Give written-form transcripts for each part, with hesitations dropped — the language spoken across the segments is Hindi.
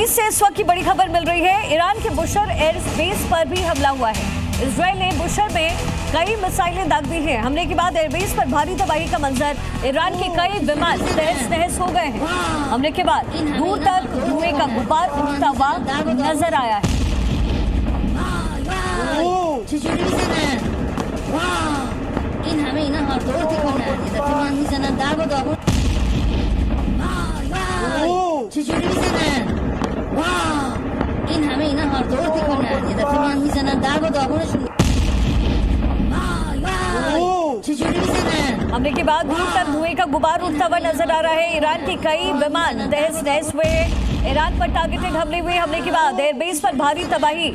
स्पेस से इस वक्त की बड़ी खबर मिल रही है। ईरान के बुशर एयर स्पेस पर भी हमला हुआ है। इजरायल ने बुशर में कई मिसाइलें दाग दी हैं। हमले के बाद एयरबेस पर भारी तबाही का मंजर, ईरान के कई विमान तहस नहस हो गए हैं। हमले के बाद दूर तक धुएं का गुब्बार उठता हुआ नजर आया है। हमले के बाद दूर तक धुएं का गुबार उठता हुआ नजर आ रहा है। ईरान के कई विमान तहस नहस हुए हैं। ईरान पर टारगेटेड हमले हुए। हमले के बाद एयरबेस पर भारी तबाही।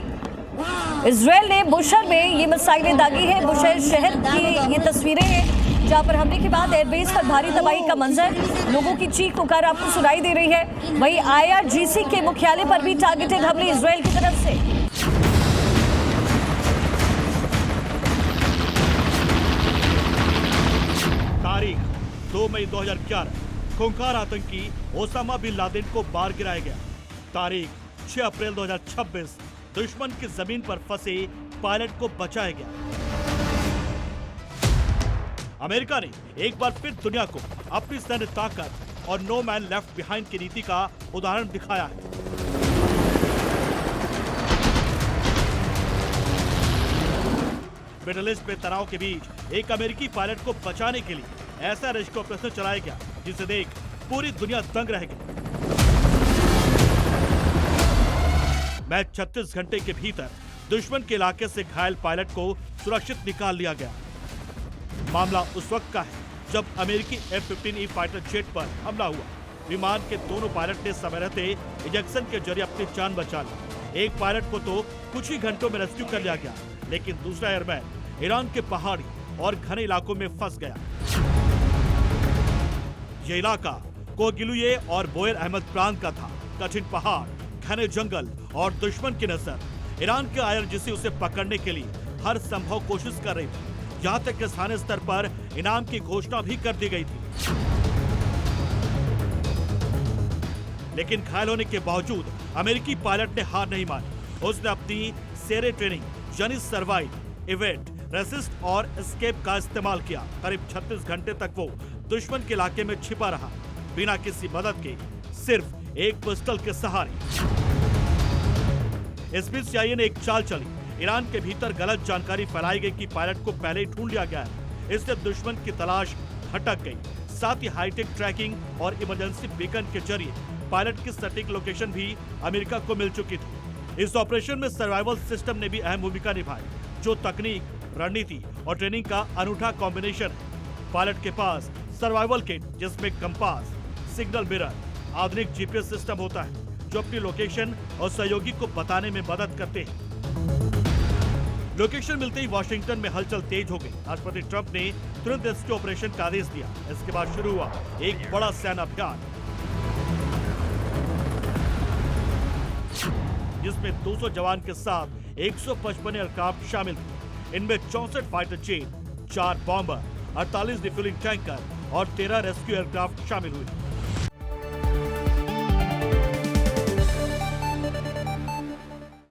इजरायल ने बुशर में ये मिसाइलें दागी है। बुशर शहर की ये तस्वीरें हैं जहां पर हमले के बाद एयरबेस पर भारी तबाही का मंजर, लोगों की चीख पुकार आपको सुनाई दे रही है। वहीं IRGC के मुख्यालय पर भी टारगेटेड हमले इजरायल की तरफ से। तारीख 2 मई 2011, खूंखार आतंकी ओसामा बिन लादेन को मार गिराया गया। तारीख 6 अप्रैल 2026, दुश्मन की जमीन पर फंसे पायलट को बचाया गया। अमेरिका ने एक बार फिर दुनिया को अपनी सैन्य ताकत और नो मैन लेफ्ट बिहाइंड की नीति का उदाहरण दिखाया है। मिडिल ईस्ट में तनाव के बीच एक अमेरिकी पायलट को बचाने के लिए ऐसा रेस्क्यू ऑपरेशन चलाया गया जिसे देख पूरी दुनिया दंग रह गई। महज 36 घंटे के भीतर दुश्मन के इलाके से घायल पायलट को सुरक्षित निकाल लिया गया। मामला उस वक्त का है जब अमेरिकी F-15E फाइटर जेट पर हमला हुआ। विमान के दोनों पायलट ने समय रहते इंजेक्शन के जरिए अपनी जान बचा ली। एक पायलट को तो कुछ ही घंटों में रेस्क्यू कर लिया गया, लेकिन दूसरा एयरमैन ईरान के पहाड़ी और घने इलाकों में फंस गया। यह इलाका कोगिलुये और बोयर अहमद प्रांत का था। कठिन पहाड़, घने जंगल और दुश्मन की नजर। ईरान के IRGC उसे पकड़ने के लिए हर संभव कोशिश कर रही थी। यहाँ तक कि स्थानीय स्तर पर इनाम की घोषणा भी कर दी गई थी, लेकिन घायल होने के बावजूद अमेरिकी पायलट ने हार नहीं मानी। उसने अपनी सेरे ट्रेनिंग यानी सर्वाइव, इवेंट, रेसिस्ट और एस्केप का इस्तेमाल किया। करीब 36 घंटे तक वो दुश्मन के इलाके में छिपा रहा, बिना किसी मदद के, सिर्फ एक पिस्टल के सहारे। इस बीच CIA ने एक चाल चली। ईरान के भीतर गलत जानकारी फैलाई गई कि पायलट को पहले ही ढूंढ लिया गया है। इससे दुश्मन की तलाश भटक गई। साथ ही हाईटेक ट्रैकिंग और इमरजेंसी बीकन के जरिए पायलट की सटीक लोकेशन भी अमेरिका को मिल चुकी थी। इस ऑपरेशन में सर्वाइवल सिस्टम ने भी अहम भूमिका निभाई, जो तकनीक, रणनीति और ट्रेनिंग का अनूठा कॉम्बिनेशन है। पायलट के पास सर्वाइवल किट जिसमें कंपास, सिग्नल मिरर, आधुनिक GPS सिस्टम होता है जो अपनी लोकेशन और सहयोगी को बताने में मदद करते हैं। लोकेशन मिलते ही वॉशिंगटन में हलचल तेज हो गई। राष्ट्रपति ट्रंप ने तुरंत रेस्क्यू ऑपरेशन का आदेश दिया। इसके बाद शुरू हुआ एक बड़ा सैन्य अभियान जिसमें 200 जवान के साथ 155 एयरक्राफ्ट शामिल थे। इनमें 64 fighter jet, 4 bomber, 48 refuelling tanker और 13 रेस्क्यू एयरक्राफ्ट शामिल हुए।